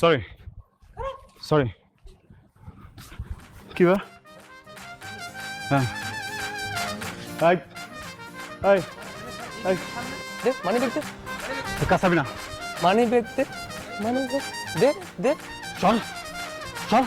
Sorry sorry কি বা হ্যাঁ আই আই আই দে মানি ব্যাগ দে কাছাবি না মানি ব্যাগ দে মানি ব্যাগ দে দে চল চল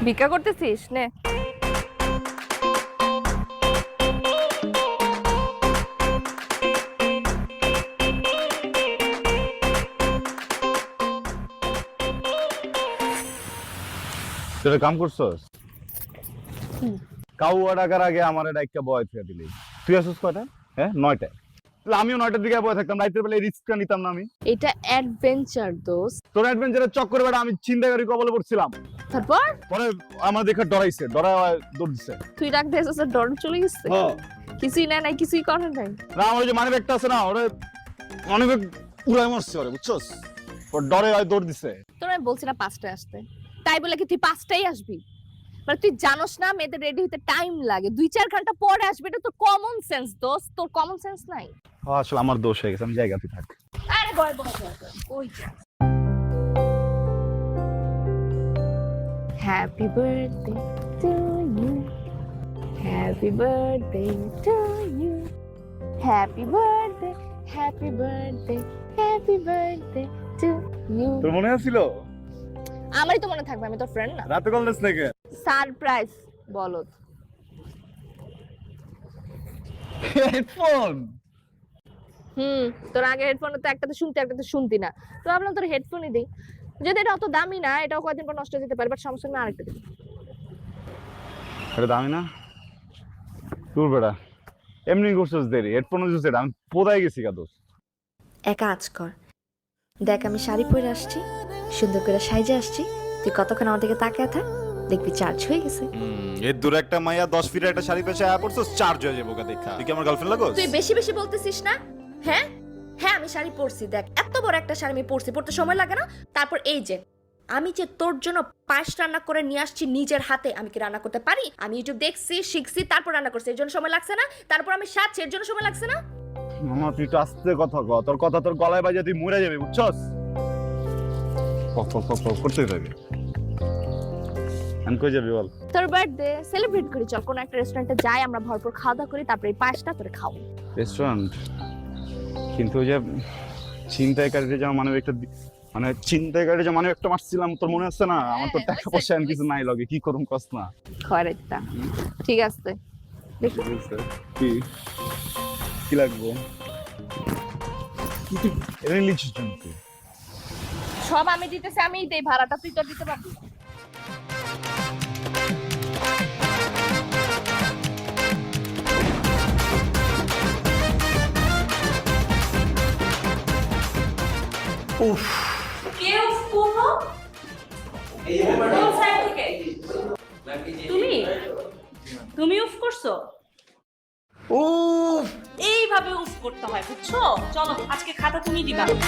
ভিক্ষা করতেছিস নে তুই কাম করছস কাউয়া ডাকার আগে আমার একটা বয় থেকে দিলি তুই আসছিস কয়টা হ্যাঁ 9টায় তাহলে আমিও 9টার দিকে বয় থাকতাম রাইতের বেলা রিস্কটা নিতাম না আমি এটা অ্যাডভেঞ্চার দোস্ত তোর অ্যাডভেঞ্চারের চক্করে বেটা আমি চিন্তাকারী কবলে পড়ছিলাম তারপর পরে আমার দেখে ডরাইছে দৌড় দিছে তুই ডাক দিয়েছিস আর ডর চলে গেছে কিছুই নাই কিছুই করে নাই না আমার যে মানি ব্যাগটা আছে না ওরে মানি ব্যাগ উড়াই মারছে ওরে বুঝছস ওর ডরে দৌড় দিছে তোর আমি বলছি না 5টায় আসতে তাই বলে কি তুই 5টায় আসবি মানে তুই জানোস না মেয়েদের রেডি হতে টাইম লাগে 2-4 ঘন্টা পরে আসবে এটা তো কমন সেন্স দোস্ত তোর কমন সেন্স নাই আসলে আমার দোষ হয়ে গেছে আমি জায়গাতে থাক আরে বয় বয় ওই happy birthday to you happy birthday to you happy birthday happy birthday happy birthday to you তোর মনে আছিল আমারই তো মনে থাকবে আমি তোর ফ্রেন্ড না রাতে কল দিস নাকি সারপ্রাইজ বলো হেডফোন তোর আগে হেডফোন তো একটাতে শুনতে একটাতে শুনতি না তো ভাবলাম তোর হেডফোনই দিই যদি এটা অত দামি না এটাও কয়েকদিন পর নষ্ট হয়ে যেতে পারে বাট সমস্যা না আরেকটা দিই এটা দামি না তোর বেটা এমনি করছস দেরি হেডফোনও দিছিস আমি পোদায় গেছি গা দোস্ত এক কাজ কর দেখ আমি শাড়ি পরে আসছি সুন্দর করে সাইজে আসছি তুই কতক্ষণ আমার দিকে তাকিয়ে থাক দেখবি চার্জ হয়ে গেছে এর দূরে একটা মাইয়া 10 ফিট একটা শাড়ি পেছে আয়া পড়ছস চার্জ হয়ে যাবো কা দেখা তুই কি আমার গার্লফ্রেন্ড লাগোস তুই বেশি বেশি বলতেছিস না হ্যাঁ হ্যাঁ আমি শাড়ি পরছি দেখ এত বড় একটা শাড়ি আমি পরতে সময় লাগে না তারপর এই যে আমি যে তোর জন্য পায়েস রান্না করে নিয়ে আসছি নিজের হাতে আমি কি রান্না করতে পারি আমি ইউটিউব দেখছি শিখছি তারপর রান্না করছি এর জন্য সময় লাগছে না তারপর আমি সাজছি এর জন্য সময় লাগছে না মামা তুই তো আস্তে কথা কর তোর কথা তোর গলায় বাজে তুই মরে যাবি বুঝছস করতেই থাকি আমি কই যাবি বল তোর বার্থডে সেলিব্রেট করি চল কোন একটা রেস্টুরেন্টে যাই আমরা ভরপুর খাওয়া দাওয়া করি তারপরে এই পায়েসটা তোরে খাও রেস্টুরেন্ট কিন্তু ওই যে ছিনতাইকারীদের যে মানে একটা মানে ছিনতাইকারী যে মানে একটা মারছিলাম তোর মনে আছে না আমার তো টাকা পয়সা আমি কিছু নাই লগে কি করুম কস না খয়রাইতা ঠিক আছে দেখি কি কি লাগবে এনে লিখিস তুই সব আমি দিতেছি আমিই দেই ভাড়াটা তুই তো দিতে পারবি না। কেউ কোনো কোন সাইড থেকে তুমি তুমি উফ করছো উফ এইভাবে উফ করতে হয় বুঝছো চলো আজকে খাতা তুমি দিবা চলো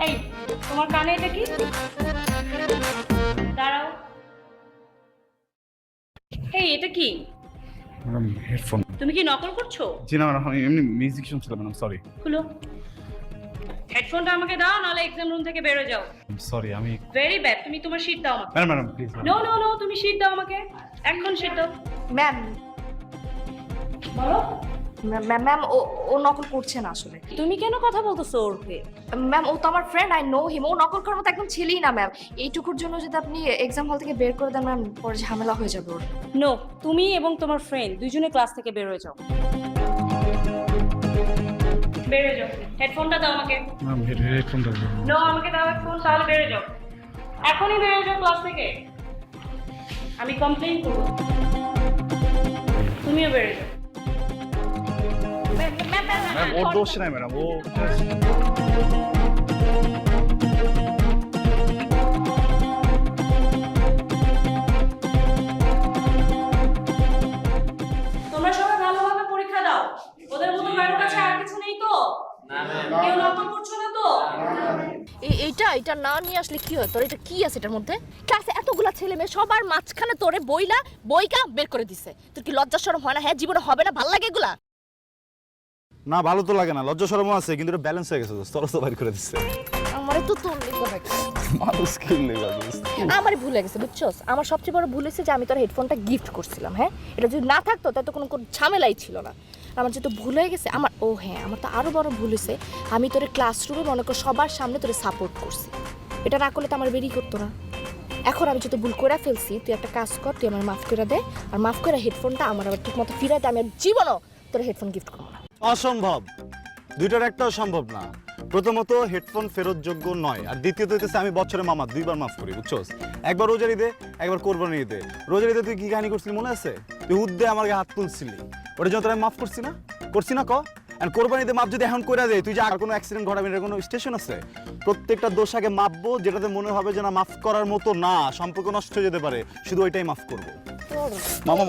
এই তোমার কানে এটা কি দাঁড়াও এই এটা কি ম্যাডাম হেডফোন তুমি কি নকল করছো জি না ম্যাডাম আমি এমনি মিউজিক শুনছিলাম ম্যাডাম সরি খুলো হেডফোনটা আমাকে দাও নাহলে এক্সাম রুম থেকে বেরো যাও সরি আমি ভেরি ব্যাড তুমি তোমার শীট দাও আমাকে madam madam please no no no তুমি শীট দাও আমাকে এখন সেটা ম্যাম বলো ম্যাম ও নকল করছে না আসলে। তুমি কেন কথা বলতেছো ওর হয়ে? ম্যাম ও তো আমার ফ্রেন্ড, আই নো হিম। ও নকল করার মতো একদম ছেলেই না ম্যাম। এইটুকুর জন্য যদি আপনি এক্সাম হল থেকে বের করে দেন ম্যাম, পরে ঝামেলা হয়ে যাবে ওর। নো, তুমি এবং তোমার ফ্রেন্ড দুইজনে ক্লাস থেকে বের হয়ে যাও। বের হয়ে যাও। হেডফোনটা দাও আমাকে। হেডফোনটা নো, আমাকে দাও হেডফোন, তাহলে বের হয়ে যাও। এখনই বের হয়ে যাও ক্লাস থেকে। আমি কমপ্লেইন করব। তুমিও বের হয়ে যাও। ম্যাম ওর দোষ নাই ম্যাডাম, ও তোমরা সবাই ভালোভাবে পরীক্ষা দাও। ওদের মতো কারোর কাছে আর কিছু নেই তো? কেউ নকল করছো না তো? এইটা না নিয়ে আসলে কি হয়? তোর এটা কি আছে এটার মধ্যে? ক্লাসে এতগুলা ছেলে মেয়ে সবার মাঝখানে তোরে বইকা বের করে দিছে। তোর কি লজ্জা শরম হয় না? হ্যাঁ, জীবনে হবে না, ভাল লাগে এগুলা? না ভালো তো লাগে না, লজ্জা শরমও আছে, কিন্তু এটা ব্যালেন্স হয়ে গেছে, তোর তো বাইর করে দিচ্ছে। আমারে তো তোর লেগে ভাই। মানুষ কিনলে আমারই ভুল হয়ে গেছে বুঝছস? আমার সবচেয়ে বড় ভুল হয়েছে যে আমি তোর হেডফোনটা গিফট করছিলাম। হ্যাঁ, এটা যদি না থাকতো তাহলে তো কোনো ঝামেলাই ছিল না। আমার যেহেতু ভুল হয়ে গেছে, আমার আমার তো আরো বড় ভুল হয়েছে, আমি তোর ক্লাসরুমে মনে কর সবার সামনে তোরে সাপোর্ট করছি। এটা না করলে তো আমার বেরিয়ে করতো না। এখন আমি যেহেতু ভুল করে ফেলছি, তুই একটা কাজ কর, তুই আমার মাফ করে দে, আর মাফ করে হেডফোনটা আমার আবার ঠিক মতো ফিরাই দে। আমি আর জীবনও তোর হেডফোন গিফট করবো না। অসম্ভব, দুইটার একটাও সম্ভব না। প্রথমত হেডফোন ফেরত যোগ্য নয়, আর দ্বিতীয়ত হইতেছে আমি বছরে মামা 2 বার মাফ করি, বুঝছস? একবার রোজার ঈদে, একবার কোরবানির ঈদে। রোজার ঈদে তুই কি কাহিনী করছিলি মনে আছে? তুই হুদ্দে আমার গায়ে হাত তুলছিলি, ওটা জন্য তোর আমি মাফ করছি না ক? আর কোরবানিতে মাপ যদি এখন করে দেয়, তুই যে আর কোনো অ্যাক্সিডেন্ট ঘটাবি না, কোনো স্টেশন আছে? প্রত্যেকটা দোষ আগে মাপবো, যেটাতে মনে হবে যে না মাফ করার মতো না, সম্পর্ক নষ্ট হয়ে যেতে পারে, শুধু ওইটাই মাফ করবো। মামা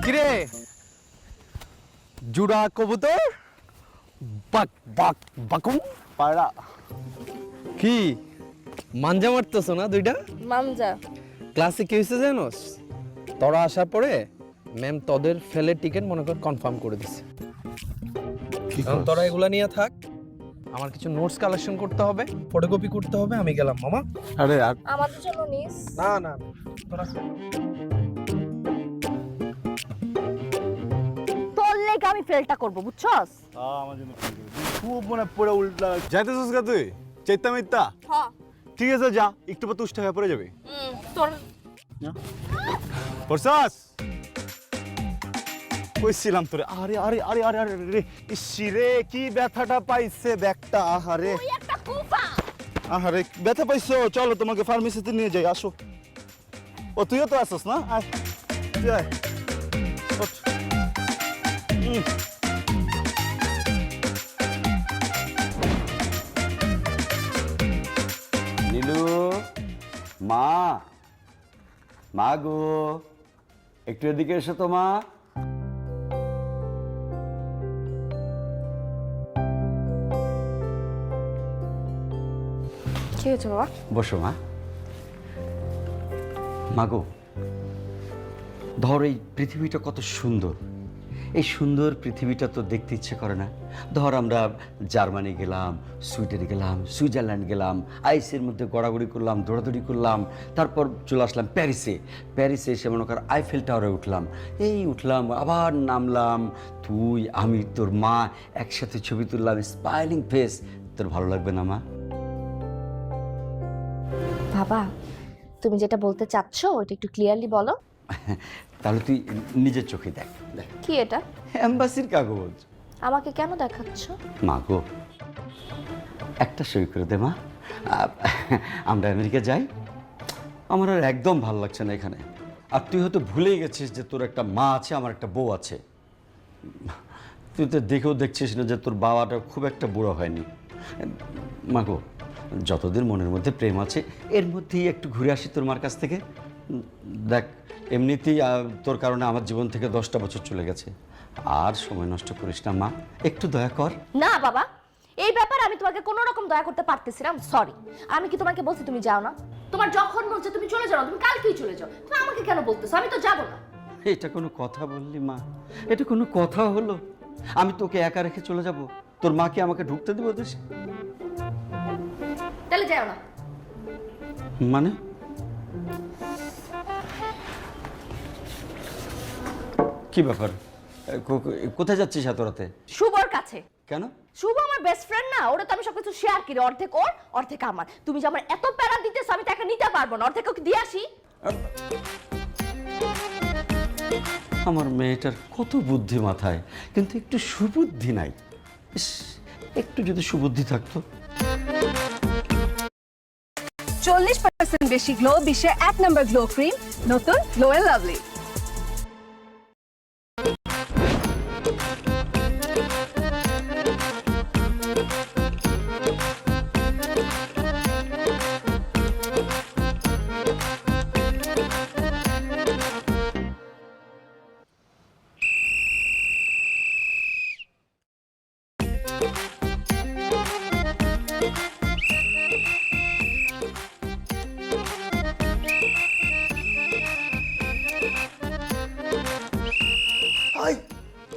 কিরে জুড়া কবুতর বাক বাক বাকুম পায়রা কি মাঞ্জা মারতেছ না দুইটা? মামজা ক্লাসে কি হয়েছে জানোস? তোরা আসার পরে ম্যাম তোদের ফেলে টিকেট মনে কর কনফার্ম করে দিছে। এখন তোরা এগুলা নিয়ে থাক, আমার কিছু নোটস কালেকশন করতে হবে, ফটোকপি করতে হবে। আমি গেলাম মামা। আরে আর আমাদের জন্য নিস। না না তোরা তোর লেগে আমি ফেলটা করবো বুঝছস? আমার জন্য খুব মনে পড়ে উল্টা যাইতেছিস গা তুই চেতা মিথ্যা? হ্যাঁ। ঠিক আছে যা, একটু পর তুষ্ট হয়ে পড়ে যাবে। তোর পড়ছাস? কইছিলাম তোরে। আরে আরে আরে আরে আরে রে, ইসিরে কি ব্যথাটা পাইছে ব্যাগটা। আহারে তুই একটা কুফা। আহারে ব্যথা পাইছো, চলো তোমাকে ফার্মেসিতে নিয়ে যাই, আসো। ও তুইও তো আসছ না? আয় তুই আয়। ওঠ। নীলু, মা, মা গো, একটু এদিকে এসো তো মা। কি হয়েছে বাবা? বসো মা। মা গো, ধর এই পৃথিবীটা কত সুন্দর, এই সুন্দর পৃথিবীটা তো দেখতে ইচ্ছে করে না? ধর আমরা জার্মানি গেলাম, সুইডেন গেলাম, সুইজারল্যান্ড গেলাম, আইসের মধ্যে গড়াগড়ি করলাম, দৌড়াদৌড়ি করলাম, তারপর চলে আসলাম প্যারিসে। প্যারিসে এসে মনে কর আইফেল টাওয়ারে উঠলাম, উঠলাম আবার নামলাম, তুই আমি তোর মা একসাথে ছবি তুললাম, স্মাইলিং ফেস। তোর ভালো লাগবে না মা? বাবা, তুমি যেটা বলতে চাচ্ছ ওটা একটু ক্লিয়ারলি বলো। তাহলে তুই নিজের চোখে দেখ। দেখ, কি এটা? এম্বাসির কাগজ। আমাকে কেন দেখাচ্ছ? মা গো, একটা সই করে দে মা। আমরা আমেরিকা যাই। আমার আর একদম ভালো লাগছে না এখানে। আর তুই হয়তো ভুলেই গেছিস যে তোর একটা মা আছে, আমার একটা বউ আছে। তুই তো দেখেও দেখছিস না যে তোর বাবাটা খুব একটা বুড়ো হয়নি। মা গো, যতদিন মনের মধ্যে প্রেম আছে এর মধ্যেই একটু ঘুরে আসি তোর মার কাছ থেকে। দেখ, এমনিতেই তোর কারণে আমার জীবন থেকে 10টা বছর চলে গেছে। আর সময় নষ্ট করিস না মা, একটু দয়া কর। না বাবা, এই ব্যাপারে আমি তোমাকে কোনো রকম দয়া করতে পারতেছি না। সরি, আমি কি তোমাকে বলছি তুমি যাও না? তোমার যখন বলছে তুমি চলে যাও না, তুমি কালকেই চলে যাও। তুমি আমাকে কেন বলতেছো? আমি তো যাবো না। এটা কোনো কথা বললি মা? এটা কোনো কথা হলো? আমি তোকে একা রেখে চলে যাব? তোর মা কি আমাকে ঢুকতে দেবে দেশে? তাহলে যাও না। মানে কি ব্যাপার? কোথায় যাচ্ছিস এত রাতে? শুভর কাছে। কেন? শুভ আমার বেস্ট ফ্রেন্ড না, ওটা তো আমি সবকিছু শেয়ার করি, অর্ধেক ওর অর্ধেক আমার। তুমি যে আমার এত প্যারা দিতেছ আমি তাকে নিতে পারবো না, অর্ধেক ওকে দিয়ে আসি। আমার মেয়েটার কত বুদ্ধি মাথায়, কিন্তু একটু সুবুদ্ধি নাই। ইস, একটু যদি সুবুদ্ধি থাকতো। 40% বেশি গ্লো, বিশ্বের 1 নম্বর গ্লো ক্রিম, নতুন গ্লো এন্ড লাভলি।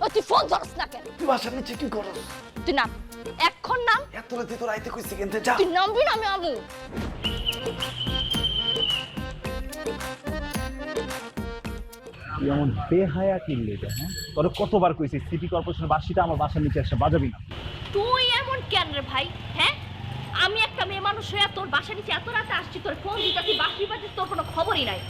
ও তুই ফোন ধরস না কেন? তুই বাসার নিচে কি করস? তুই নাম, এখন নাম। এত রাতে তোর আইতে কইছি কেনতে? যা। তুই নামবি না, আমি আমু। তুই এমন বেহায়া কিনলে এটা, হ্যাঁ? তোরে কতবার কইছি সিটি কর্পোরেশনের বাসিটা আমার বাসার নিচে এসে বাজাবি না। তুই এমন কেন রে ভাই? হ্যাঁ, আমি একটা মেয়ে মানুষ হয়ে তোর বাসার নিচে এত রাতে আসছি, তোর ফোন দিতে বাসি বাজিস, তোর কোনো খবরই নাই।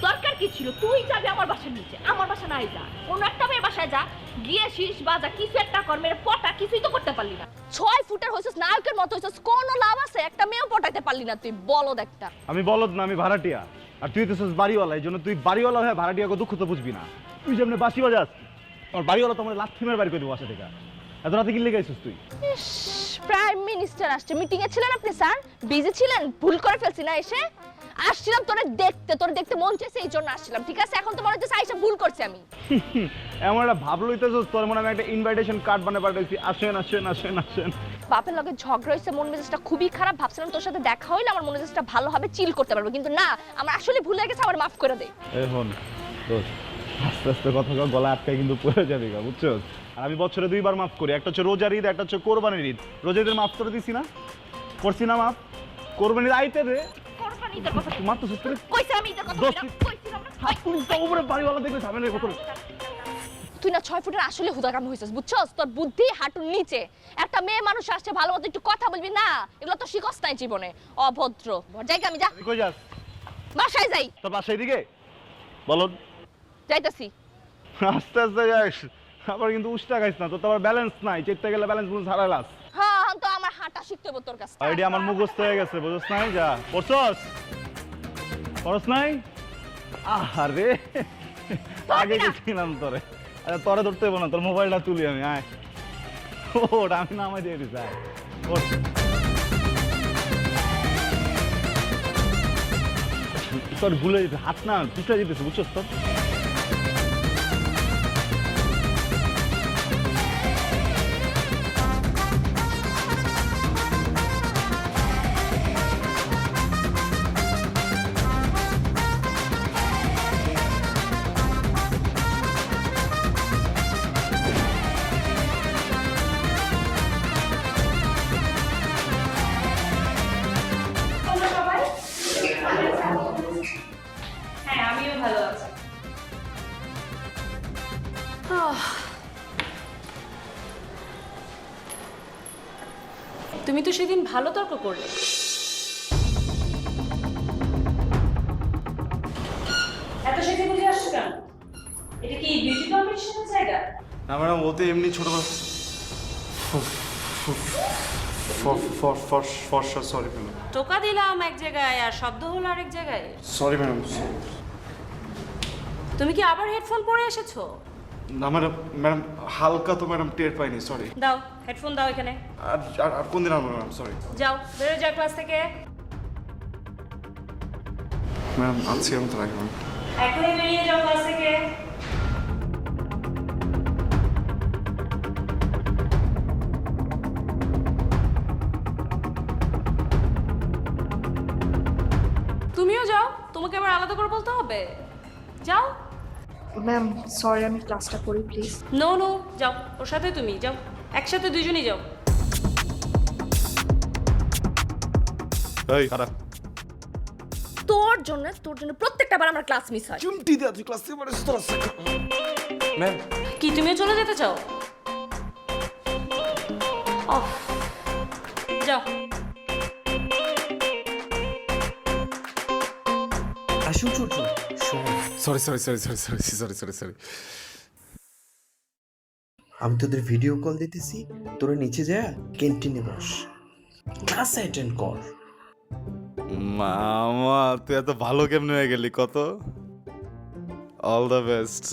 দরকার কি ছিল তুই যাবি আমার বাসার নিচে? আমার বাসা নাই, যা অন্য একটা মেয়ের বাসায় যা, গিয়ে শীষ বাজা কিছু একটা কর, মেরে পটা কিছুই তো করতে পারলি না। 6 ফুটের হইছিস, নায়কের মতো হইছিস, কোনো লাভ আছে? একটা মেয়েও পটাইতে পারলি না তুই, বলদ একটা। আমি বলদ না, আমি ভাড়াটিয়া। আর তুই তো বাড়িওয়ালা, এই জন্য তুই বাড়িওয়ালা হয়ে ভাড়াটিয়াকে দুঃখ তো বুঝবি না। তুই যেমনি বাসি বাজাস, আমার বাড়িওয়ালা তোমার লাথি মেরে বাড়ি করে দেবো বাসা থেকে। এত রাতে কি লেগে আছিস তুই? প্রাইম মিনিস্টার আসছে, মিটিং এ ছিলেন আপনি স্যার? বিজি ছিলেন? ভুল করে ফেলছি না এসে? আসছিলাম তোরে দেখতে মন চাইছে, এই জন্য আসছিলাম। ঠিক আছে, এখন তো মনে হচ্ছে আইসা ভুল করছি আমি। এমন একটা ভাব লইতেছস, তোর মনে আমি একটা ইনভাইটেশন কার্ড বানিয়ে পাঠাইছি, আসেন আসেন আসেন আসেন। বাপের লগে ঝগড়া হয়েছে, মন মেজাজটা খুবই খারাপ। ভাবছিলাম তোর সাথে দেখা হইলে আমার মন মেজাজটা ভালো হবে, চিল করতে পারবো, কিন্তু না, আমার আসলে ভুল হয়ে গেছে, আমার মাফ করে দে। এখন দোষ আস্তে আস্তে কথা কও, গলা আটকায় কিন্তু পড়ে যাবে গা, বুঝছো? আর আমি বছরে 2 বার মাফ করি, একটা হচ্ছে রোজার ঈদ, একটা হচ্ছে কোরবানির ঈদ। রোজার ঈদের মাফ করে দিছি না? করছি না মাফ? কোরবানির আইতে দে। কোরবানি ঈদের কথা তুই মাত্র সুস্থ কইছিলাম, আমি ঈদের কথা দোষ বললাম, কইছিলাম না? হাত তুই তো উপরে বাড়িওয়ালা দেখলে ঝামেলা কত। তুই না 6 ফুটের আসলে হুদাকামি হইছিস, বুঝছস? তোর বুদ্ধি হাঁটুর নিচে। একটা মেয়ে মানুষ আসছে, ভালো মতো একটু কথা বলবি না? এগুলো তো শিখস নাই জীবনে, অভদ্র। যাই আমি, যা তুই কই যাস? বাসায় যাই। তোর বাসায় দিকে বলো। যাইতাছি। আস্তে আস্তে যাস, আবার কিন্তু উষ্টা খাইস না, তোর তো আবার ব্যালেন্স নাই, চেকতে গেলে ব্যালেন্স বুঝ হারালাস। হ্যাঁ, তো আমার হাঁটা শিখতে হবে তোর কাছে। আইডিয়া আমার মুখস্থ হয়ে গেছে, বুঝছ নাই? যা পড়ছস, পড়ছ নাই? আরে আগে গেছিলাম তোরে। আরে তোরে ধরতে হইব না, তোর মোবাইলটা তুলি আমি। আয় ওটা আমি নামাই দিয়ে দিছি। আয় ওঠ। তোর ভুলে যেতে হাত না পিছলে যেতেছে, বুঝছস? তোর তোমরা সবাই? হ্যাঁ, আমিও ভালো আছি। তুমি তো সেদিন ভালো তর্ক করলে। এত সেজে বুঝে আসছো কেন? এটা কি বিউটি কম্পিটিশনের জায়গা? না ম্যাডাম, ওতে এমনি ছোটবেলা ফর্সা, সরি ম্যাডাম। টোকা দিলাম এক জায়গায় আর শব্দ হলো আরেক জায়গায়। Sorry madam. তুমি কি আবার হেডফোন পরে এসেছো? না ম্যাডাম, ম্যাডাম হালকা তো ম্যাডাম টের পাইনি, সরি। দাও হেডফোন, দাও এখানে। আর কোন দিন আনবো ম্যাডাম, সরি। যাও বেরো, যাও ক্লাস থেকে। ম্যাডাম আজকে আমি তো রাখবো। এখনই বেরিয়ে যাও ক্লাস থেকে। তুমিও যাও, তোমাকে আবার আলাদা করে বলতে হবে? যাও। ম্যাম সরি, আমি ক্লাসটা করি প্লিজ। নো নো, যাও, ওর সাথে তুমি যাও, একসাথে দুজনেই যাও। এই খারাপ তোর জন্য প্রত্যেকটা বার আমার ক্লাস মিস হয়। চুমটি দে তুই ক্লাস থেকে পড়ে তোর ম্যাম কি তুমিও চলে যেতে চাও? অফ, যাও। আসুন শুন sorry sorry sorry sorry sorry sorry sorry sorry আমি তোদের ভিডিও কল দিতেছি, তোরা নিচে যা ক্যান্টিনে বস, ক্লাস অ্যাটেন্ড কর। মামা তুই এত ভালো কেমনে হয়ে গেলি কত অল দ্য বেস্ট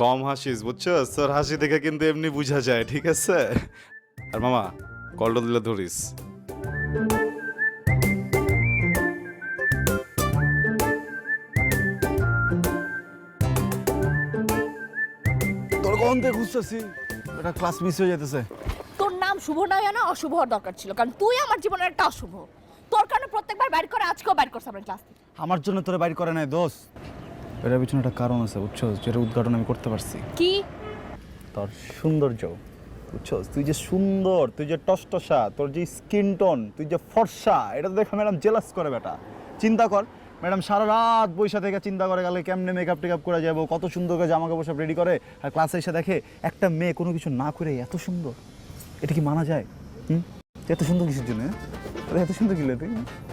কম হাসিস বুঝছো তোর হাসি দেখে কিন্তু এমনি বোঝা যায় ঠিক আছে আর মামা কলটা দিলে ধরিস তোর কোন থেকে খুঁজতেছি এটা ক্লাস মিস হয়ে যেতেছে তোর নাম শুভ নয় না অশুভ হওয়ার দরকার ছিল, কারণ তুই আমার জীবনের একটা অশুভ। তোর কারণে প্রত্যেকবার বাইর করে, আজকেও বাইর করছে আমার ক্লাস থেকে। আমার জন্য তোরে বাইর করে নাই দোষ এটার পিছনে একটা কারণ আছে বুঝছো যেটা উদ্ঘাটন আমি করতে পারছি কি? তোর সৌন্দর্য বুঝছো, তুই যে সুন্দর, তুই যে টসটসা, তোর যে স্কিন টোন, তুই যে ফর্সা, এটা তো দেখে ম্যাডাম জেলাস করে বেটা। চিন্তা কর ম্যাডাম সারা রাত বৈশা থেকে চিন্তা করে গেলে কেমনে মেকআপ টেকআপ করে যাবো, কত সুন্দর করে জামা কাপড় সব রেডি করে, আর ক্লাসে এসে দেখে একটা মেয়ে কোনো কিছু না করে এত সুন্দর। এটা কি মানা যায়? এত সুন্দর কিছুর জন্য এত সুন্দর কিলে তুই?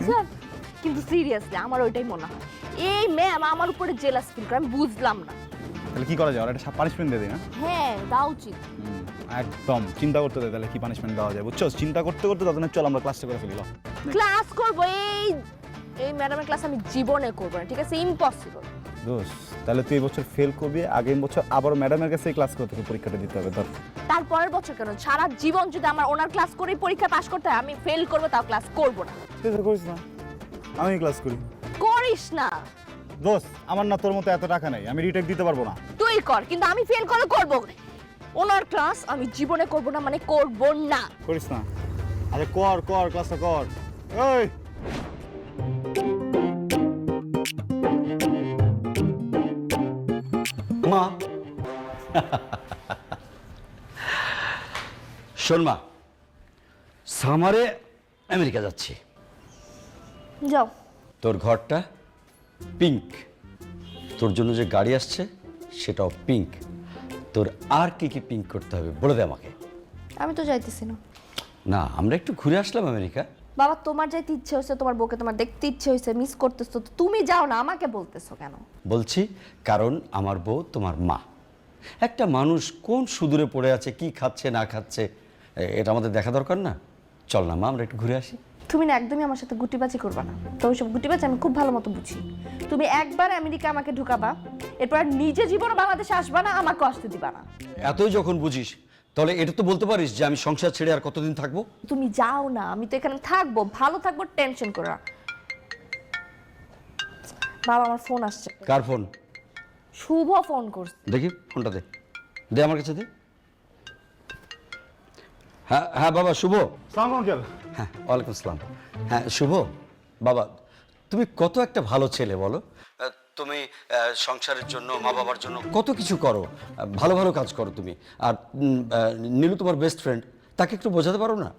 স্যার, কিন্তু সিরিয়াসলি আমার ওইটাই মনে হয় এই ম্যাম আমার উপরে জেলাস ফিল করে, আমি বুঝলাম না। তাহলে কি করা যায়? ওরা একটা পানিশমেন্ট দিয়ে দিই না? হ্যাঁ, দেওয়া উচিত। একদম চিন্তা করতে দে তাহলে কি পানিশমেন্ট দেওয়া যায় বুঝছো। চিন্তা করতে করতে তখন চল আমরা ক্লাসটা করে ফেলি। ক্লাস করবো এই ম্যাডামের ক্লাস আমি জীবনে করবো না, ঠিক আছে? ইম্পসিবল। দোষ তাহলে তুই এই বছর ফেল করবি, আগের বছর আবার ম্যাডামের কাছে ক্লাস করে তোকে পরীক্ষাটা দিতে হবে। ধর তারপরের বছর কেন, সারা জীবন যদি আমার ওনার ক্লাস করে পরীক্ষা পাশ করতে হয়, আমি ফেল করবো তাও ক্লাস করবো না। তুই তো করিস না, আমি ক্লাস করি। করিস না। দোষ আমার না তোর মতো এত টাকা নেই, আমি রিটেক দিতে পারবো না। তুই কর, কিন্তু আমি ফেল করে করবো। ওনার ক্লাস আমি জীবনে করবো না, মানে করবো না। করিস না? আরে কর কর ক্লাসটা কর। এই মা শোন মা, সামারে আমেরিকা যাচ্ছি। যাও। তোর ঘরটা পিঙ্ক, তোর জন্য যে গাড়ি আসছে সেটাও পিঙ্ক। তোর আর কি কি পিঙ্ক করতে হবে বলে দে আমাকে। আমি তো যাইতেছি না। না, আমরা একটু ঘুরে আসলাম আমেরিকা। বাবা, তোমার যাইতে ইচ্ছে হয়েছে, তোমার বউকে তোমার দেখতে ইচ্ছে হয়েছে, মিস করতেছো, তো তুমি যাও না, আমাকে বলতেছো কেন? বলছি কারণ আমার বউ তোমার মা। একটা মানুষ কোন সুদূরে পড়ে আছে, কি খাচ্ছে না খাচ্ছে, এটা আমাদের দেখা দরকার না? চল না মা, আমরা একটু ঘুরে আসি। তুমি না একদমই আমার সাথে গুটিবাজি করবা না, তো ওইসব গুটিবাজি আমি খুব ভালো মতো বুঝি। তুমি একবার আমেরিকা আমাকে ঢুকাবা, এরপর আর নিজে জীবনে বাংলাদেশে আসবা না, আমাকে আসতে দিবা না। এতই যখন বুঝিস তাহলে এটা তো বলতে পারিস যে আমি সংসার ছেড়ে আর কতদিন থাকবো। তুমি যাও না, আমি তো এখানে থাকবো, ভালো থাকবো, টেনশন করো না। বাবা, আমার ফোন আসছে। কার ফোন? শুভ ফোন করছে। দেখি ফোনটা দে, দে আমার কাছে দে। হ্যাঁ হ্যাঁ বাবা শুভ। সালাম আঙ্কেল। হ্যাঁ ওয়ালাইকুম আসসালাম। হ্যাঁ শুভ বাবা, তুমি কত একটা ভালো ছেলে বলো। তুমি সংসারের জন্য, মা বাবার জন্য কত কিছু করো, ভালো ভালো কাজ করো তুমি। আর নীলু তোমার বেস্ট ফ্রেন্ড, তাকে একটু বোঝাতে পারো না?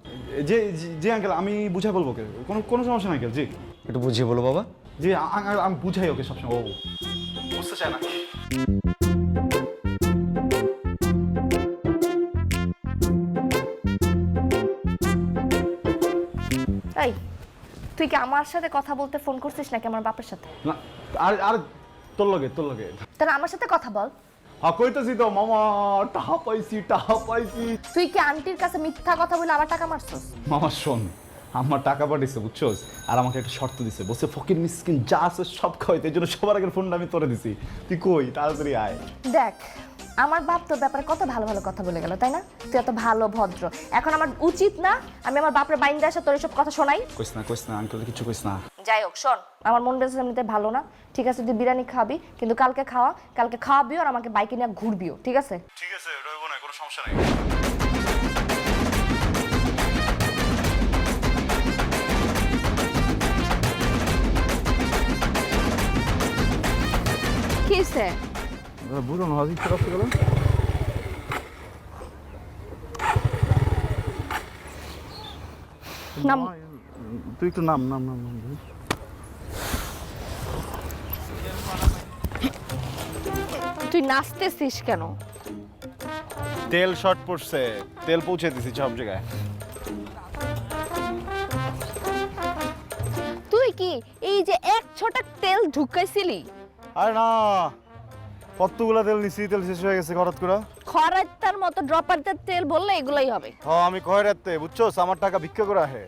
জি জি আঙ্কেল, আমি বুঝাই বলবো ওকে, কোনো কোনো সমস্যা নাই আঙ্কেল। জি একটু বুঝিয়ে বলো বাবা। জি আমি বুঝাই ওকে সবসময়, ও বুঝতে চায় না। এই, তুই কি আমার সাথে কথা বলতে ফোন করছিস নাকি আমার বাপের সাথে? না আর তোর লগে তাহলে আমার সাথে কথা বল। হ্যাঁ কইতেছি তো মামা, টাকা পাইছি। তুই কি আন্টির কাছে মিথ্যা কথা বলে আবার টাকা মারছস? মামা শোন, আমার টাকা পাঠিয়েছে বুঝছোস, আর আমাকে একটা শর্ত দিছে, বলছে ফকির মিসকিন যা আছে সব খাওয়াইতে, এই জন্য সবার আগের ফোনটা আমি তোরে দিছি। তুই কই তাড়াতাড়ি আয়। দেখ, আমার বাপ তোর ব্যাপারে কত ভালো ভালো কথা বলে গেল, তাই না? তুই এত ভালো ভদ্র, এখন আমার উচিত না আমি আমার বাপরে বাইন্দা আসা তোর এসব কথা শোনাই? কইস না আঙ্কেল, কিছু কইস না। যাই হোক শোন, আমার মন মেজাজ এমনিতে ভালো না, ঠিক আছে? তুই বিরিয়ানি খাবি, কিন্তু কালকে খাওয়াবিও আর আমাকে বাইকে নিয়ে ঘুরবিও, ঠিক আছে? ঠিক আছে, রইব না, কোনো সমস্যা নাই। কি হইছে? বুঝো না হাজি খারাপ গেল। নাম তুই একটু নাম নাম নাম নাম তুই নাচতেছিস কেন? তেল শর্ট পড়ছে, তেল পৌঁছে দিছি সব জায়গায়। তুই কি এই যে এক ছোটা তেল ঢুকাইছিলি? আরে না, কতগুলা তেল নিছি, তেল শেষ হয়ে গেছে হঠাৎ করে। খরাইতার মতো ড্রপারদের তেল বললে এগুলাই হবে। হ্যাঁ আমি খয়রাতে, বুঝছস, আমার টাকা ভিক্ষা করা হে।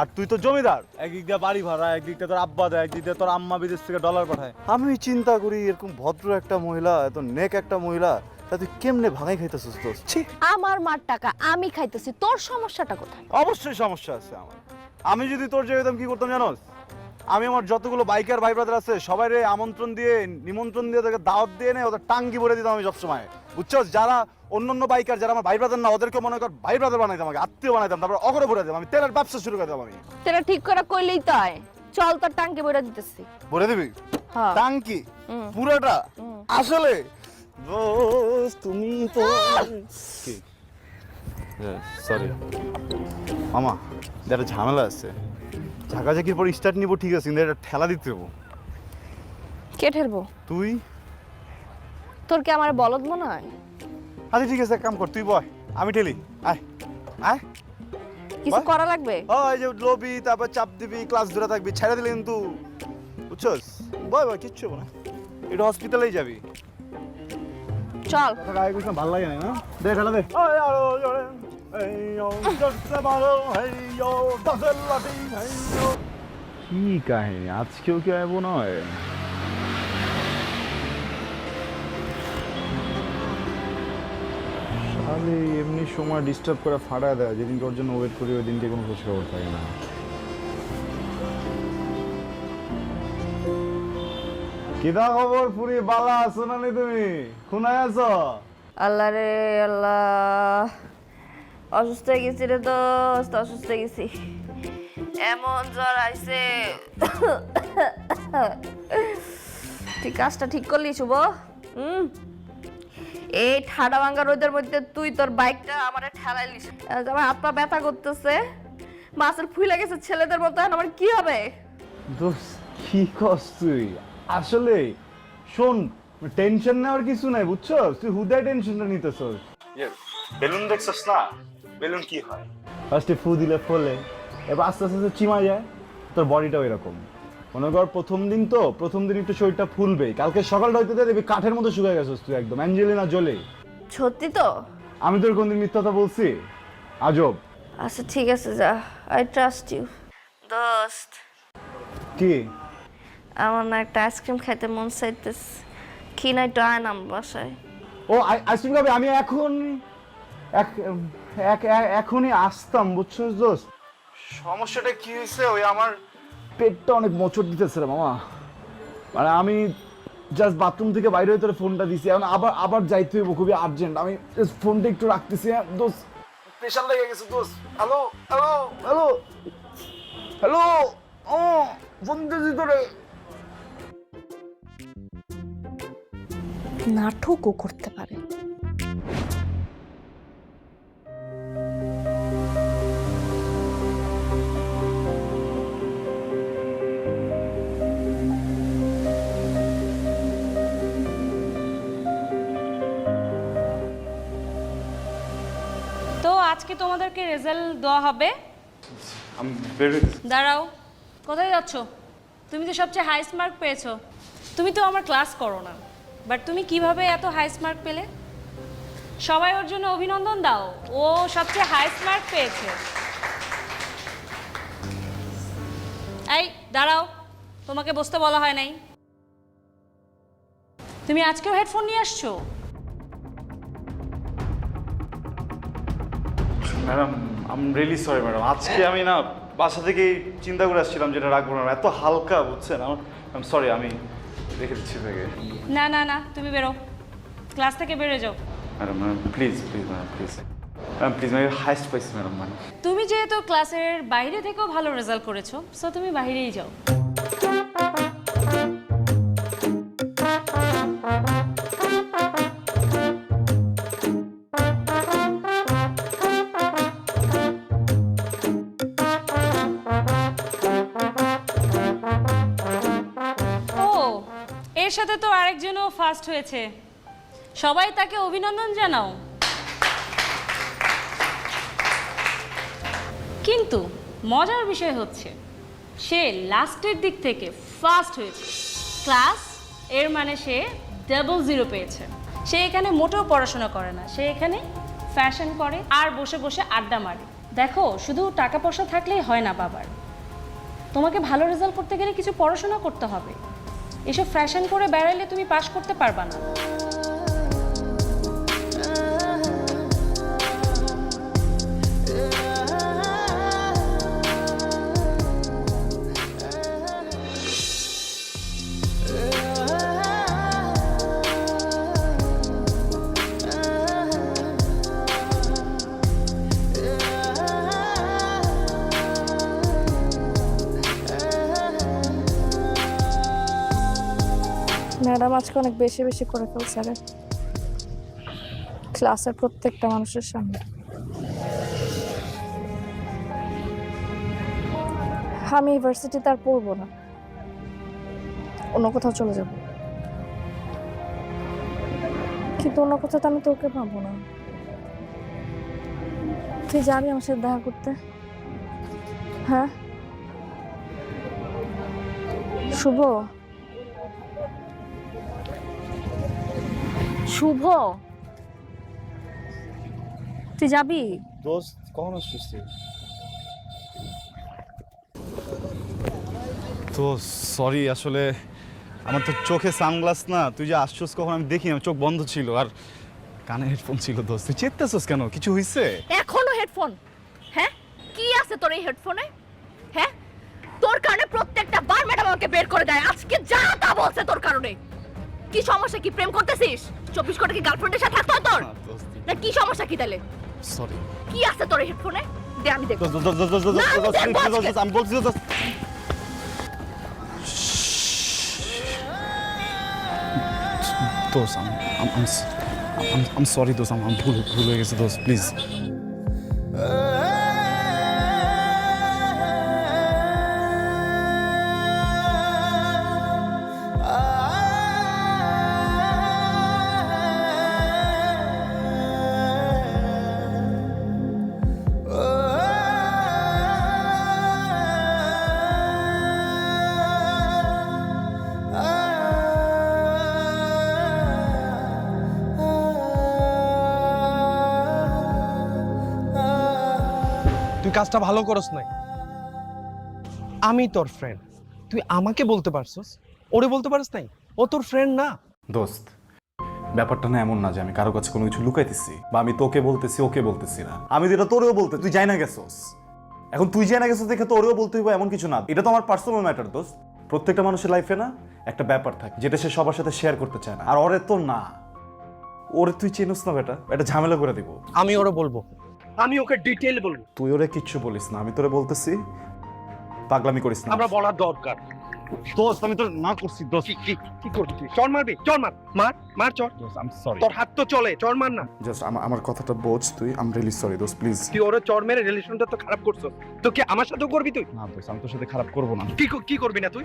আর তুই তো জমিদার, একদিক দিয়ে বাড়ি ভাড়া, একদিক দিয়ে তোর আব্বা দেয়, একদিক দিয়ে তোর আম্মা বিদেশ থেকে ডলার পাঠায়। আমি চিন্তা করি এরকম ভদ্র একটা মহিলা, এত নেক একটা মহিলা, তা তুই কেমনে ভাঙাই খাইতেছিস? দোষ ছি। আমার মার টাকা আমি খাইতেছি, তোর সমস্যাটা কোথায়? অবশ্যই সমস্যা আছে আমার। আমি যদি তোর জায়গায় হতাম কি করতাম জানোস? আমি আমার যতগুলো বাইকার ভাই ব্রাদার আছে সবাইরে আমন্ত্রণ দিয়ে, নিমন্ত্রণ দিয়ে, তাদেরকে দাওয়াত দিয়ে ওদের টাঙ্গি ভরে দিতাম আমি সবসময়, বুঝছস? যারা অন্যান্য বাইকার, যারা আমার ভাই ব্রাদার না, ওদেরকে মনে কর ভাই ব্রাদার বানাইতাম, আমাকে আত্মীয় বানাইতাম, তারপর অগরে ভরে দিতাম, আমি তেলের ব্যবসা শুরু করে দিতাম। আমি তেরা ঠিক করে কইলেই তাই, চল তোর টাঙ্কি বইরা দিতেছি। ভরে দিবি? হ্যাঁ। টাঙ্কি পুরোটা? আসলে দোস্ত তুমি তো কি, সরি মামা, একটা ঝামেলা আছে। ঝাঁকাঝাঁকির পর স্টার্ট নিবো ঠিক আছে, কিন্তু এটা ঠেলা দিতে হবো। কে ঠেলবো? তুই? তোর কি আমার বলদ মনে হয়? আচ্ছা ঠিক আছে, এক কাম কর, তুই বয়, আমি ঠেলি। আয় আয়, কিছু করা লাগবে? ওই যে লবি, তারপর চাপ দিবি, ক্লাস ধরে থাকবি, ছেড়ে দিলে কিন্তু, বুঝছস? বয় বয়, কিচ্ছু হবে না, একটু হসপিটালেই যাবি। চল। গায়ে কিছু ভালো লাগে না, দে ঠেলা দে। কি কাহিনী, আজকেও কি আইব নয়? তাহলে এমনি সময় ডিস্টার্ব করে ফাড়ায় দেয়, যেদিনকে ওর জন্য ওয়েট করি ওই দিনকে কোনো খোঁজ খবর থাকে না। কিদা খবর পুরি, বালা আছো না তুমি? খুনায় আছো? আল্লাহ রে আল্লাহ, অসুস্থ হয়ে গেছি রে দোস্ত, অসুস্থ হয়ে গেছি। এমন জ্বর আইছে। তুই কাজটা ঠিক করলি শুভ? এই ঠাডা ভাঙ্গা রোদের মধ্যে তুই তোর বাইকটা আমারে ঠেলাইলিস। আমার হাত পা ব্যথা করতেছে, মাছের ফুলে গেছে ছেলেদের মতো। আমার কি হবে? দোস্ত কি কস তুই? আসলে শোন, টেনশন নেওয়ার কিছু নাই, বুঝছস? তুই হুদায় টেনশনটা নিতেছস। বেলুন দেখছস না? বেলুন কি হয়? ফার্স্টে ফু দিলে ফলে, এবার আস্তে আস্তে চিমা যায়। তোর বডিটাও এরকম, মনে কর প্রথম দিন একটু শরীরটা ফুলবে, কালকে সকালটা হইতে দেখবি কাঠের মতো শুকিয়ে গেছিস তুই, একদম অ্যাঞ্জেলিনা জোলি। সত্যি তো? আমি তোর কোনদিন মিথ্যা কথা বলছি? আজব। আচ্ছা ঠিক আছে, যা, আই ট্রাস্ট ইউ। দোস্ত কি? আমার না একটা আইসক্রিম খাইতে মন চাইতেছে, কি না একটু আয় নাম বাসায়। ও আইসক্রিম খাবে? আমি এখনই আসতাম, বুঝছস দোস্ত? সমস্যাটা কি হয়েছে, ওই আমার পেটটা অনেক মোচড় দিতেছে রে মামা। মানে আমি জাস্ট বাথরুম থেকে বাইরে হয়ে তোর ফোনটা দিছি, এখন আবার যাইতে হইব, খুবই আর্জেন্ট। আমি ফোনটা একটু রাখতেছি। হ্যাঁ দোস্ত, প্রেশার লেগে গেছে দোস্ত। হ্যালো হ্যালো হ্যালো হ্যালো, ও ফোন দিয়েছি তোরে। নাটকও করতে পারে। তো আজকে তোমাদেরকে রেজাল্ট দেওয়া হবে। আমি বের হইতেছি। দাঁড়াও, কোথায় যাচ্ছ? তুমি তো সবচেয়ে হাইস্ট মার্ক পেয়েছো। তুমি তো আমার ক্লাস করো না, বাট তুমি কিভাবে এত হাইস্ট মার্ক পেলে? সবাই ওর জন্য অভিনন্দন দাও, ও সবচেয়ে হাইস্ট মার্ক পেয়েছে। এই দাঁড়াও, তোমাকে বসতে বলা হয় নাই। তুমি আজকেও হেডফোন নিয়ে আসছো? Madam I am really sorry madam, আজকে আমি না বাসা থেকেই চিন্তা করে আসছিলাম যেটা রাখবো না, এত হালকা, বুঝছেন? আই এম সরি, আমি রেখে দিচ্ছি ব্যাগে। না না না, তুমি বেরো, ক্লাস থেকে বেরো যাও। Madam madam please please madam please madam please, আমি হাইস্ট পাইছি ম্যাডাম। মানে তুমি যেহেতু ক্লাসের বাইরে থেকেও ভালো রেজাল্ট করেছো, সো তুমি বাইরেই যাও। সাথে তো আরেকজনও ফার্স্ট হয়েছে, সবাই তাকে অভিনন্দন জানাও। কিন্তু মজার বিষয় হচ্ছে সে লাস্টের দিক থেকে ফার্স্ট হয়েছে ক্লাস, এর মানে সে 00 পেয়েছে। সে এখানে মোটেও পড়াশোনা করে না, সে এখানে ফ্যাশন করে আর বসে বসে আড্ডা মারে। দেখো, শুধু টাকা পয়সা থাকলেই হয় না বাবার, তোমাকে ভালো রেজাল্ট করতে গেলে কিছু পড়াশোনা করতে হবে। এসব ফ্যাশন করে বেড়াইলে তুমি পাস করতে পারবা না। ম্যাডাম আজকে অনেক বেশি বেশি করে ফেলছে রে, ক্লাসের প্রত্যেকটা মানুষের সামনে। আমি ইউনিভার্সিটিতে আর পড়বো না, অন্য কোথাও চলে যাব। কিন্তু অন্য কোথাও তো আমি তোকে পাবো না। তুই যাবি আমার সাথে দেখা করতে? হ্যাঁ শুভ, শুভ তুই যাবি? দোস্ত কখন আসছিস তুই? তো সরি, আসলে আমার তো চোখে সানগ্লাস না, তুই যে আসছিস কখন আমি দেখিনি, আমার চোখ বন্ধ ছিল আর কানে হেডফোন ছিল। দোস্ত তুই চেপতেছিস কেন? কিছু হইছে? এখনো হেডফোন? হ্যাঁ কি আছে তোর এই হেডফোনে? হ্যাঁ তোর কারণে প্রত্যেকটা বার ম্যাডাম আমাকে বের করে দেয়, আজকে যা তা বলছে তোর কারণে। কি সমস্যা? কি প্রেম করতেছিস? 24 ঘন্টা কি গার্লফ্রেন্ডের সাথে থাকতো তোর? না কি সমস্যা কি তাহলে? সরি। কি আছে তোর এই হেডফোনে? দে আমি দেখব। আমি বলছি দোস্ত, I'm sorry দোস্ত, আমার ভুল হয়ে গেছে দোস্ত, প্লিজ। তুই কাজটা ভালো করস নাই। আমি তোর ফ্রেন্ড, তুই আমাকে বলতে পারছস, ওরে বলতে পারস নাই? ও তোর ফ্রেন্ড না। দোস্ত, ব্যাপারটা না এমন না যে আমি কারো কাছে কোনো কিছু লুকাইতেছি বা আমি তোকে বলতেছি ওকে বলতেছি না। আমি যেটা তোরেও বলতে, তুই যাই না গেছস, এখন তুই যাই না গেছস দেখে তো ওরেও বলতে হইব এমন কিছু না। এটা তো আমার পার্সোনাল ম্যাটার দোস্ত। প্রত্যেকটা মানুষের লাইফে না একটা ব্যাপার থাকে যেটা সে সবার সাথে শেয়ার করতে চায় না, আর ওরে তো না, ওরে তুই চিনিস না বেটা, এটা ঝামেলা করে দিব। আমি ওরে বলবো, আমি ওকে ডিটেইল বলবো। তুই ওরে কিচ্ছু বলিস না, আমি তোরে বলতেছি পাগলামি করিস না। আমরা বলার দরকার। দোস্ত আমি তো না করছি দোস্ত। কি করবি তুই? চড় মারবি? চড় মার, মার মার চড়। দোস্ত আই এম সরি। তোর হাত তো চলে, চড় মার না। জাস্ট আমার কথাটা বোঝ তুই। আই এম রিয়েলি সরি দোস্ত, প্লিজ। তুই ওরে চড় মেরে রিলেশনটা তো খারাপ করছস। তো কি আমার সাথেও করবি তুই? না দোস্ত, আমি তোর সাথে খারাপ করবো না। কি করবি না তুই?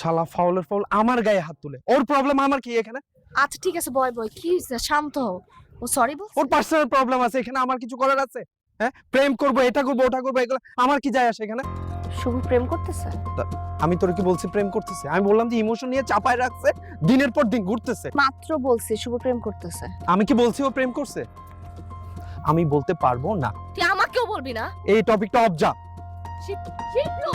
শালা ফাউলের ফাউল আমার গায়ে হাত তুলে। ওর প্রবলেম আমার কি এখানে? আচ্ছা ঠিক আছে বয় বয়, কি হইছে? শান্ত হও। ও সরি বল। ওর পার্সোনাল প্রবলেম আছে, এখানে আমার কিছু করার আছে? হ্যাঁ, প্রেম করবো, এটা করবো, ওটা করবো, এগুলো আমার কি যায় আসে এখানে? শুভ প্রেম করতেছে? আমি তোর কি বলছি প্রেম করতেছে? আমি বললাম যে ইমোশন নিয়ে চাপায় রাখছে, দিনের পর দিন ঘুরতেছে। মাত্র বলছি শুভ প্রেম করতেছে। আমি কি বলছি ও প্রেম করছে? আমি বলতে পারবো না। তুই আমাকেও বলবি না? এই টপিকটা অফ যা। শিবলু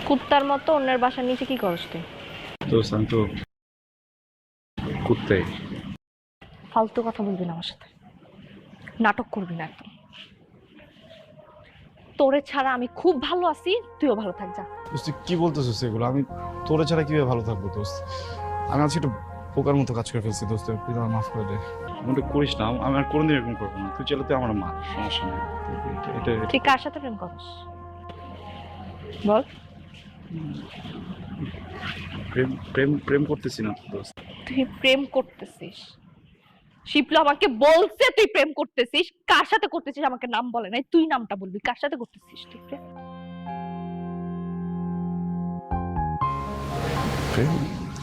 কুত্তার মতো অন্যের বাসার নিচে কি করছ তুই? দোস্ত আমি তো কুত্তাই। ফালতু কথা বলবি না আমার সাথে, নাটক করবি না একদম। তোরে ছাড়া আমি খুব ভালো আছি, তুইও ভালো থাক যা। দোস্ত তুই কি বলতেছিস এগুলো? আমি তোরে ছাড়া কিভাবে ভালো থাকবো দোস্ত? আমি আজকে একটু পোকার মতো কাজ করে ফেলছি দোস্ত, তুই আমার মাফ করে দে। এমনটা করিস না, আমি আর কোনোদিন এরকম করবো না। তুই চাইলে তুই আমার মা, সমস্যা নেই। এটা তুই কার সাথে প্রেম করস বল? প্রেম প্রেম প্রেম করতেছি না দোস্ত। তুই প্রেম করতেছিস? শিপলা আমাকে বলছে তুই প্রেম করতেছিস। কার সাথে করতেছিস আমাকে নাম বলে নাই, তুই নামটা বলবি। কার সাথে করতেছিস তুই প্রেম? প্রেম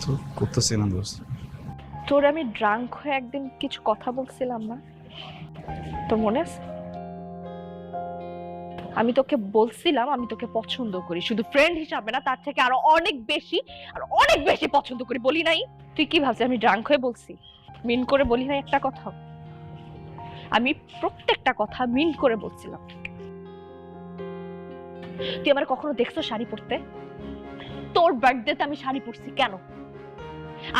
তো করতেছি না দোস্ত। তোর আমি ড্রাঙ্ক হয়ে একদিন কিছু কথা বলছিলাম না, তোর মনে আছে? আমি তোকে বলছিলাম আমি তোকে পছন্দ করি, শুধু ফ্রেন্ড হিসাবে না, তার থেকে আরো অনেক বেশি পছন্দ করি। বলি নাই? তুই কি ভাবছিস আমি ড্রাঙ্ক হয়ে বলছি? মিন করে বলি নাই একটা কথা? আমি প্রত্যেকটা কথা মিন করে বলছিলাম। তুই আমার কখনো দেখছো শাড়ি পরতে? তোর বার্থডেতে আমি শাড়ি পরছি কেন?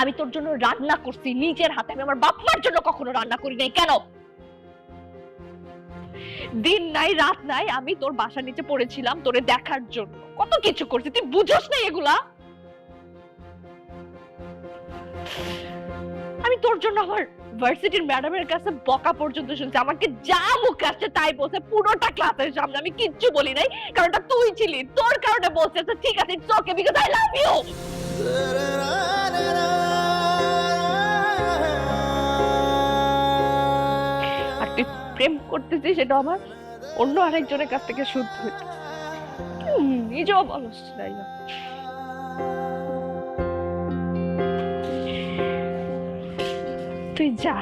আমি তোর জন্য রান্না করছি নিজের হাতে, আমি আমার বাপ মার জন্য কখনো রান্না করি নাই কেন? দিন নাই রাত নাই আমি তোর বাসার নিচে পড়েছিলাম তোরে দেখার জন্য, কত কিছু করছি, তুই বুঝোস না এগুলা? আমি তোর জন্য আমার ভার্সিটির ম্যাডামের কাছে বকা পর্যন্ত শুনছি, আমাকে যা মুখ আসছে তাই বলছে পুরোটা ক্লাসের সামনে। আমি কিচ্ছু বলি নাই, কারণ ওটা তুই ছিলি, তোর কারণে বলছে। ঠিক আছে, it's okay because I love you. আর তুই প্রেম করতেছিস সেটা আমার অন্য আরেকজনের কাছ থেকে শুদ্ধ হইতে, নিজেও বলস তাই না? তুই যা,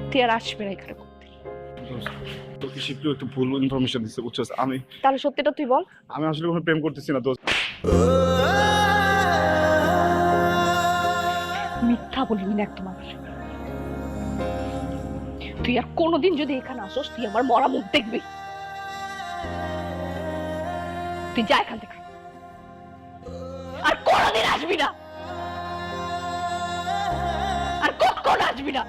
তুই আর আসবি না এখানে করতে। তোকে শিপলি একটু ভুল ইনফরমেশন দিচ্ছে বুঝছস। তাহলে সত্যিটা তুই বল। আমি আসলে কোনো প্রেম করতেছি না দোস্ত। মিথ্যা বলবি না একদম আমার। তুই আর কোনোদিন যদি এখানে আসোস তুই আমার মরা মুখ দেখবি। তুই যা এখান থেকে, আর কোনোদিন আসবি না, আর কখন আসবি না।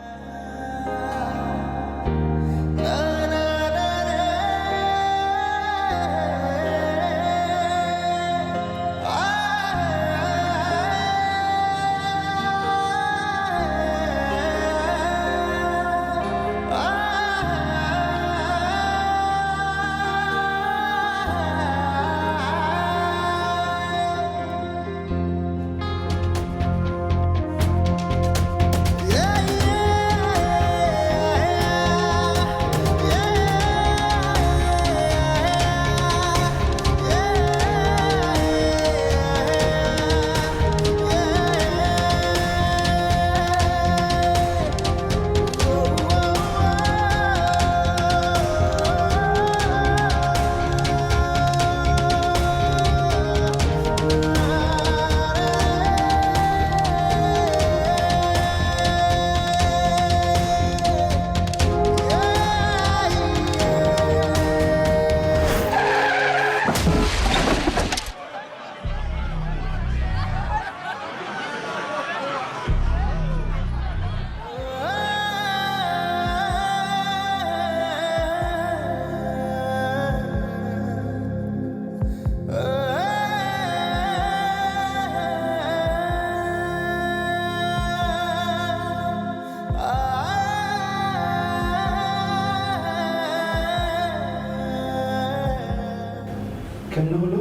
কেমন হলো?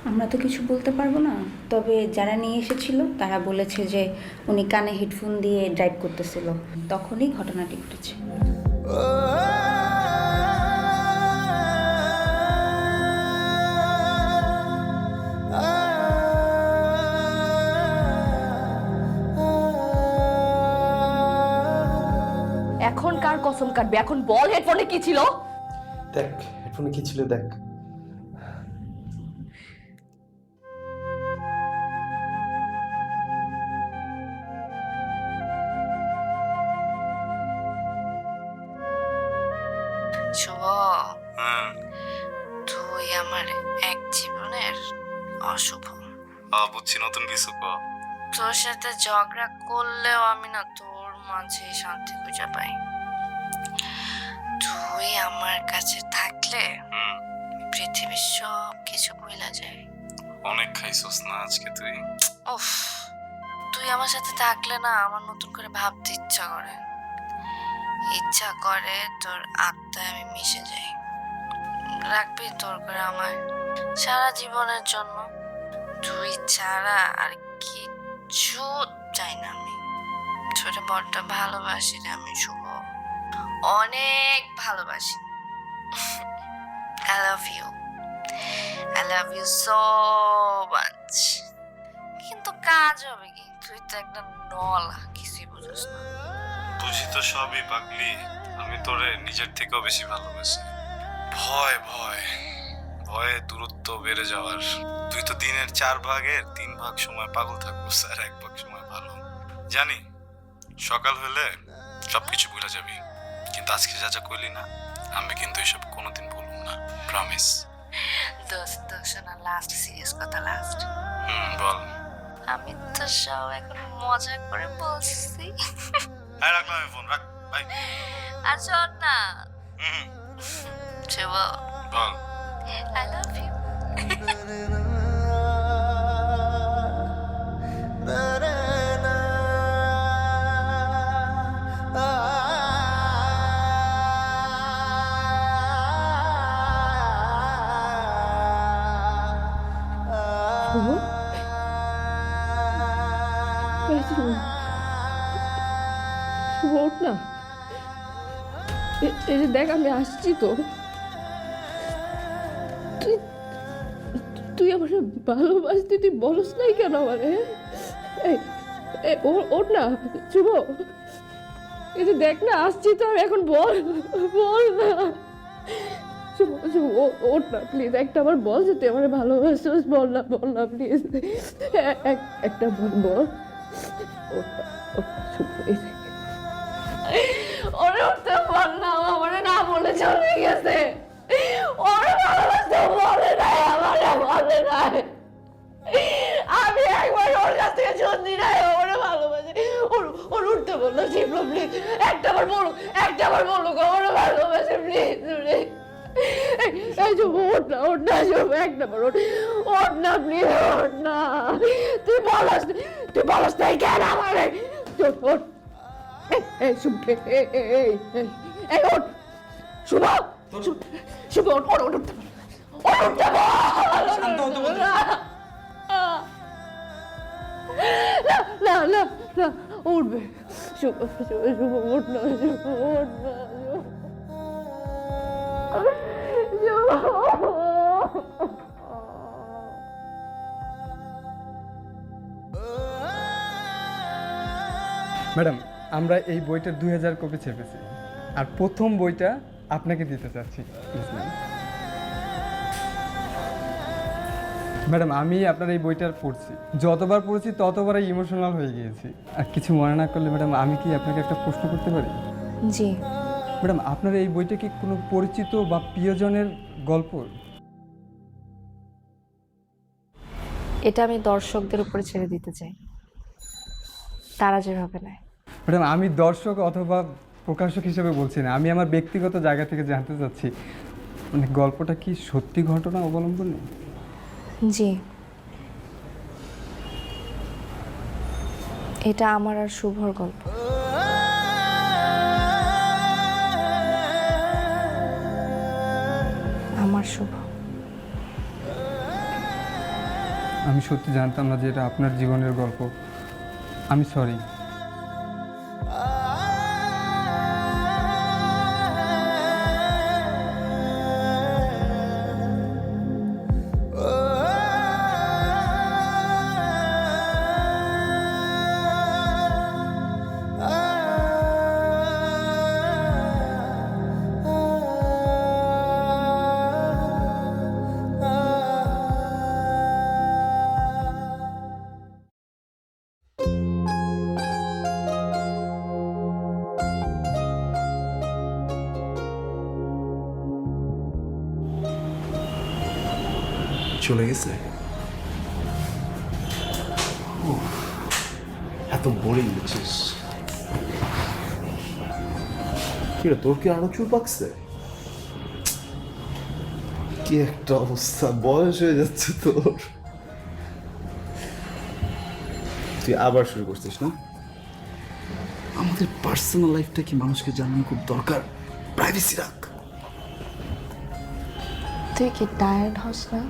আমরা তো কিছু বলতে পারবো না, তবে যারা নিয়ে এসেছিল তারা বলেছে যে উনি কানে হেডফোন দিয়ে ড্রাইভ করতেছিল, তখনই ঘটনাটি ঘটেছে। এখন কার কসম কাটবে? এখন বল হেডফোনে কি ছিল? দেখ হেডফোনে কি ছিল দেখ। তুই আমার এক জীবনের অশুভ। বুঝছি, নতুন কিছু ক। তোর সাথে ঝগড়া করলেও আমি না তোর মাঝে শান্তি খুঁজে পাই। তুই আমার কাছে থাকলে পৃথিবীর সব কিছু ভুলা যায়। অনেক খাইছস না আজকে তুই? উফ, তুই আমার সাথে থাকলে না আমার নতুন করে ভাবতে ইচ্ছা করে তোর আত্মায় আমি মিশে যাই। রাখবি তোর করে আমার সারা জীবনের জন্য? তুই ছাড়া আর কিচ্ছু চাই না আমি। ছোট বড় ভালোবাসি রে আমি শুভ, অনেক ভালোবাসি। I love you. I love you so much. কিন্তু কাজ হবে কি? তুই তো একটা নলা, কিছুই বুঝোস না। বুঝি তো সবই পাগলি, আমি তোরে নিজের থেকেও বেশি ভালোবাসি। ভয় ভয় ভয়ে দূরত্ব বেড়ে যাওয়ার। তুই তো দিনের 4 ভাগের 3 ভাগ সময় পাগল থাকবো, স্যার 1 ভাগ সময় ভালো। জানি সকাল হলে সবকিছু ভুলে যাবি, কিন্তু আজকে যা যা করলি না, আমি কিন্তু এসব কোনোদিন ভুলব না, প্রমিস। দোস্ত শোনা, লাস্ট সিরিয়াস কথা, লাস্ট। বল। আমি তো সব এখন মজা করে বলছি। হ্যাঁ, রাখলাম ফোন, রাখ, বাই। আর শোন না শুভ, বল। I love you. ওঠ না, এই যে দেখ আমি আসছি তো। তুই তুই আমার ভালোবাসতি, তুই বলস নাই কেন আমারে? ওঠ না শুভ, এই যে দেখ না আসছি তো আমি, এখন বল না শুভ, ওঠ না প্লিজ, একটা আমার বল যে তুই আমার ভালোবাসিস, বল না প্লিজ, একটা বল। ওঠ না শুভ, ওরে উঠতে বল না, আমারে না বলে চলে গেছে। ওরে ভালোবাসতে বলে নাই, আমারে বলে নাই। আমি একবার ওর কাছ থেকে শুনছি না ওরে ভালোবাসে। ওর উঠতে বল না শিবলো প্লিজ, একটা বার বলুক ওরে ভালোবাসে প্লিজ। এই শুভ, ওঠ না শুভ, একটা বার ওঠ না প্লিজ, ওঠ না। তুই বলস নাই কেন আমারে? ওঠ। এই শুভ, এই ওঠ শুভ, শুভ ওঠ, উঠতে বল। না উঠবে শুভ, ওঠ না শুভ, ওঠ না ম্যাডাম, আমরা এই বইটার 2000 কপি ছেপেছি, আর প্রথম বইটা আপনাকে দিতে চাচ্ছি। ম্যাডাম, আমি আপনার এই বইটা পড়ছি, যতবার পড়েছি ততবারই ইমোশনাল হয়ে গিয়েছি। আর কিছু মনে না করলে ম্যাডাম, আমি কি আপনাকে একটা প্রশ্ন করতে পারি? জি। ম্যাডাম, আপনার এই বইটা কি কোনো পরিচিত বা প্রিয়জনের গল্প? এটা আমি দর্শকদের উপরে ছেড়ে দিতে চাই, তারা যেভাবে নেয়। ম্যাডাম, আমি দর্শক অথবা প্রকাশক হিসেবে বলছি না, আমি আমার ব্যক্তিগত জায়গা থেকে জানতে চাচ্ছি, মানে গল্পটা কি সত্যি ঘটনা অবলম্বনে? জি, এটা আমার আর শুভর গল্প। আমার শুভ। আমি সত্যি জানতাম না যে এটা আপনার জীবনের গল্প। আমি সরি। চলে গেছে? এত বোরিং বুঝছিস? কি রে, তোর কি আরো চুল পাকছে? কি একটা অবস্থা, বয়স হয়ে যাচ্ছে তোর। তুই আবার শুরু করছিস না? আমাদের পার্সোনাল লাইফটা কি মানুষকে জানানো খুব দরকার? প্রাইভেসি রাখ। তুই কি টায়ার্ড হস না?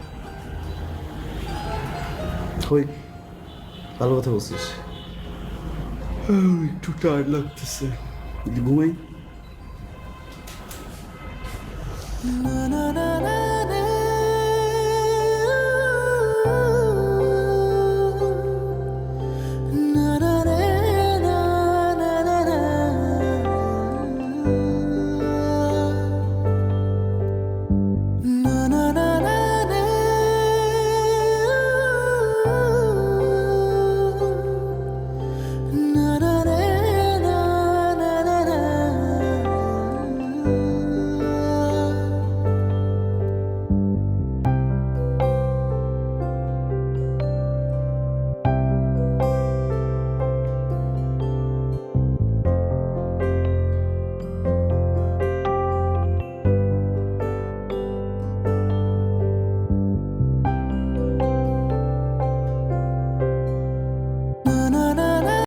হই, ভালো কথা বলছিস। একটু টায়ার্ড লাগতেছে, ঘুমাই।